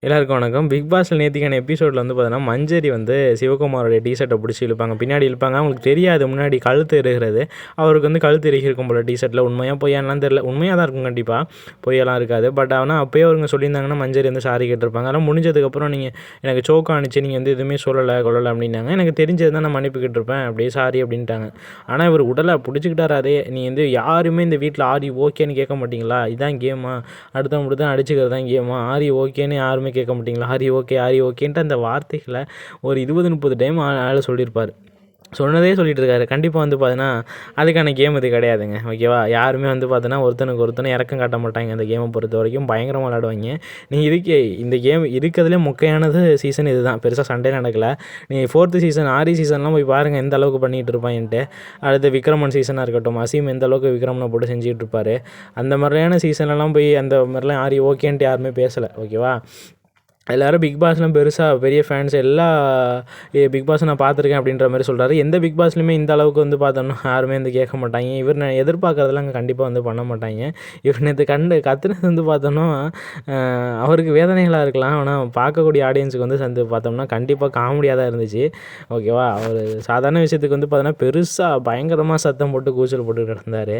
எல்லாருக்கும் வணக்கம். பிக் பாஸ்ல நேத்திக்கான எபிசோடில் வந்து பார்த்தீங்கன்னா, மஞ்சரி வந்து சிவகுமாரோடைய டீ-ஷர்ட்டை பிடிச்சி இழுப்பாங்க. பின்னாடி இழுப்பாங்க. அவங்களுக்கு தெரியாது முன்னாடி கழுத்து இறுகிறது. அவருக்கு வந்து கழுத்து இறுகியிருக்கும் போல டீ-ஷர்ட்டில். உண்மையாக பொய்யான்லாம் தெரியல. உண்மையாக தான் இருக்கும் கண்டிப்பாக. பொய்யெல்லாம் இருக்காது. பட் ஆனால் அப்போயே அவங்க சொல்லியிருந்தாங்கன்னா மஞ்சரி வந்து சாரி கேட்டிருப்பாங்க. அதெல்லாம் முடிஞ்சதுக்கப்புறம் நீங்கள் எனக்கு சோக் ஆணுச்சு, நீங்கள் வந்து எதுவுமே சொல்லலை கொள்ளலை அப்படின்னாங்க. எனக்கு தெரிஞ்சது தான் நான் மன்னிப்பு கேட்டிருப்பேன் அப்படியே சாரி அப்படின்ட்டாங்க. ஆனால் இவர் உடலை பிடிச்சிக்கிட்டார். அதே நீ வந்து யாருமே இந்த வீட்டில் ஆரி ஓகேன்னு கேட்க மாட்டீங்களா? இதான் கேமா? அடுத்தவங்க மட்டும் தான் அடிச்சுக்கிறது தான் கேமா? ஆரி ஓகேன்னு யாருமே கேட்க மாட்டீங்களா? ஆரி ஓகேன்ட்டு அந்த வார்த்தைகளை ஒரு 20-30 டைம் ஆள சொல்லியிருப்பார். சொன்னதே சொல்லிட்டு இருக்காரு. கண்டிப்பாக வந்து பார்த்தீங்கன்னா, அதுக்கான கேம் இது கிடையாதுங்க. ஓகேவா? யாருமே வந்து பார்த்தீங்கன்னா, ஒருத்தனுக்கு ஒருத்தனை இரக்கம் காட்ட மாட்டாங்க. இந்த கேமை பொறுத்த வரைக்கும் பயங்கரமாக விளையாடுவாங்க. நீ இந்த கேம் இருக்கிறதுலே மொக்கையானது சீசன் இதுதான். பெருசாக சண்டை நடக்கல. நீ 4th சீசன் ஆரி சீசன்லாம் போய் பாருங்கள் எந்த அளவுக்கு பண்ணிகிட்டு இருப்பான்ட்டு. அடுத்து விக்ரமன் சீசனாக இருக்கட்டும், அசீம் எந்த அளவுக்கு விக்ரமனை போட்டு செஞ்சுக்கிட்டு இருப்பார். அந்த மாதிரியான சீசன்லலாம் போய் அந்த மாதிரிலாம் ஆரி ஓகேன்ட்டு யாருமே பேசலை. ஓகேவா? எல்லோரும் பிக் பாஸ்லாம் பெரிய ஃபேன்ஸ் பிக் பாஸ் நான் பார்த்துருக்கேன் அப்படின்ற மாதிரி சொல்கிறாரு. எந்த பிக் பாஸ்லையுமே இந்த அளவுக்கு வந்து பார்த்தோம்னா யாருமே வந்து கேட்க மாட்டாங்க. இவர் நான் எதிர்பார்க்குறதெல்லாம் அங்கே கண்டிப்பாக வந்து பண்ண மாட்டாங்க. இவர் நேற்று கத்துனது வந்து பார்த்தோன்னா அவருக்கு வேதனைகளாக இருக்கலாம். ஆனால் பார்க்கக்கூடிய ஆடியன்ஸுக்கு வந்து பார்த்தோம்னா கண்டிப்பாக காமெடியாக தான் இருந்துச்சு. ஓகேவா? அவர் சாதாரண விஷயத்துக்கு வந்து பார்த்தோன்னா பெருசாக பயங்கரமாக சத்தம் போட்டு கூச்சல் போட்டுக்கிட்டு இருந்தார்.